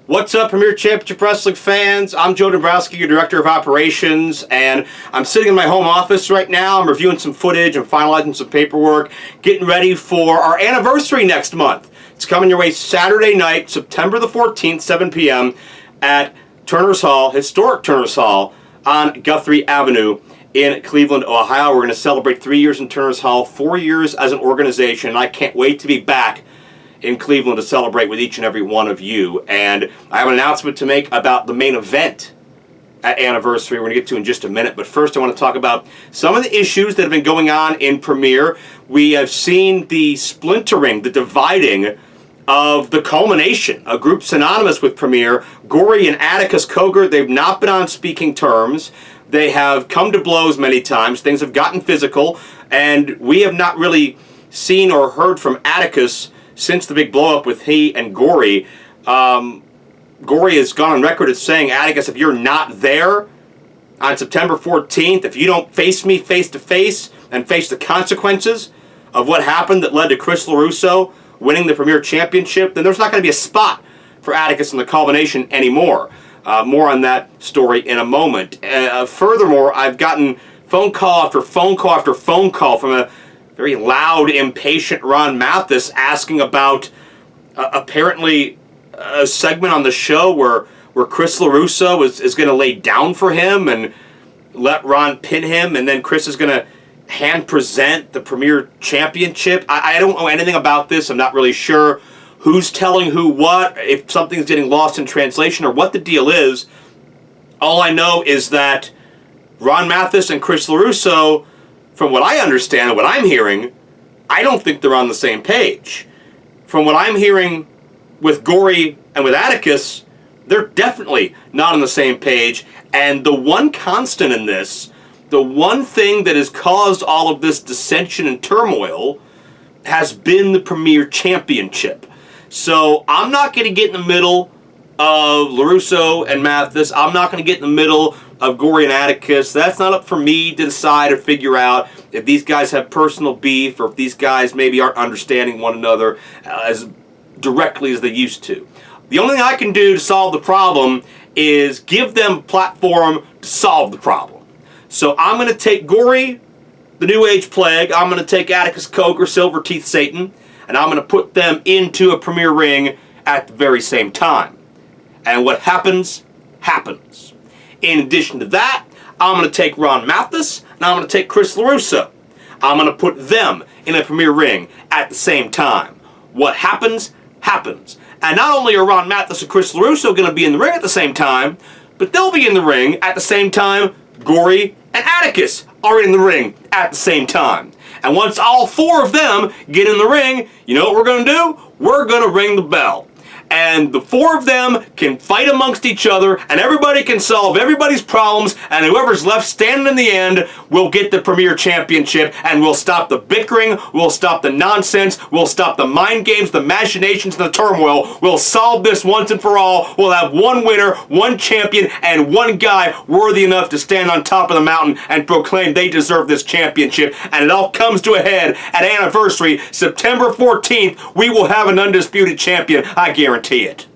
What's up, Premier Championship Wrestling fans? I'm Joe Dombrowski, your Director of Operations, and I'm sitting in my home office right now. I'm reviewing some footage and finalizing some paperwork, getting ready for our anniversary next month. It's coming your way Saturday night, September the 14th, 7 p.m. at Turner's Hall, historic Turner's Hall on Guthrie Avenue in Cleveland, Ohio. We're going to celebrate 3 years in Turner's Hall, 4 years as an organization, and I can't wait to be back in Cleveland to celebrate with each and every one of you. And I have an announcement to make about the main event at Anniversary we're going to get to in just a minute. But first I want to talk about some of the issues that have been going on in Premier. We have seen the splintering, the dividing of the culmination, a group synonymous with Premier, Gory and Atticus Cogar. They've not been on speaking terms. They have come to blows many times. Things have gotten physical, and we have not really seen or heard from Atticus since the big blow-up with he and Gory. Gory has gone on record as saying, Atticus, if you're not there on September 14th, if you don't face me face-to-face and face the consequences of what happened that led to Chris LaRusso winning the Premier Championship, then there's not going to be a spot for Atticus in the culmination anymore. More on that story in a moment. Furthermore, I've gotten phone call after phone call after phone call from a very loud, impatient Ron Mathis asking about apparently a segment on the show where Chris LaRusso is going to lay down for him and let Ron pin him, and then Chris is going to hand present the Premier Championship. I don't know anything about this. I'm not really sure who's telling who what, if something's getting lost in translation or what the deal is. All I know is that Ron Mathis and Chris LaRusso, from what I understand, what I'm hearing, I don't think they're on the same page. From what I'm hearing with Gory and with Atticus, they're definitely not on the same page. And the one constant in this, the one thing that has caused all of this dissension and turmoil, has been the Premier Championship. So I'm not going to get in the middle of LaRusso and Mathis. I'm not going to get in the middle of Gory and Atticus. That's not up for me to decide or figure out if these guys have personal beef or if these guys maybe aren't understanding one another as directly as they used to. The only thing I can do to solve the problem is give them a platform to solve the problem. So I'm going to take Gory, the New Age Plague. I'm going to take Atticus Cogar, Silver Teeth Satan, and I'm going to put them into a Premier ring at the very same time. And what happens, happens. In addition to that, I'm going to take Ron Mathis and I'm going to take Chris LaRusso. I'm going to put them in a Premier ring at the same time. What happens, happens. And not only are Ron Mathis and Chris LaRusso going to be in the ring at the same time, but they'll be in the ring at the same time Gory and Atticus are in the ring at the same time. And once all four of them get in the ring, you know what we're going to do? We're going to ring the bell. And the four of them can fight amongst each other, and everybody can solve everybody's problems, and whoever's left standing in the end will get the Premier Championship, and we'll stop the bickering, we'll stop the nonsense, we'll stop the mind games, the machinations, and the turmoil. We'll solve this once and for all. We'll have one winner, one champion, and one guy worthy enough to stand on top of the mountain and proclaim they deserve this championship. And it all comes to a head at Anniversary, September 14th. We will have an undisputed champion, I guarantee it.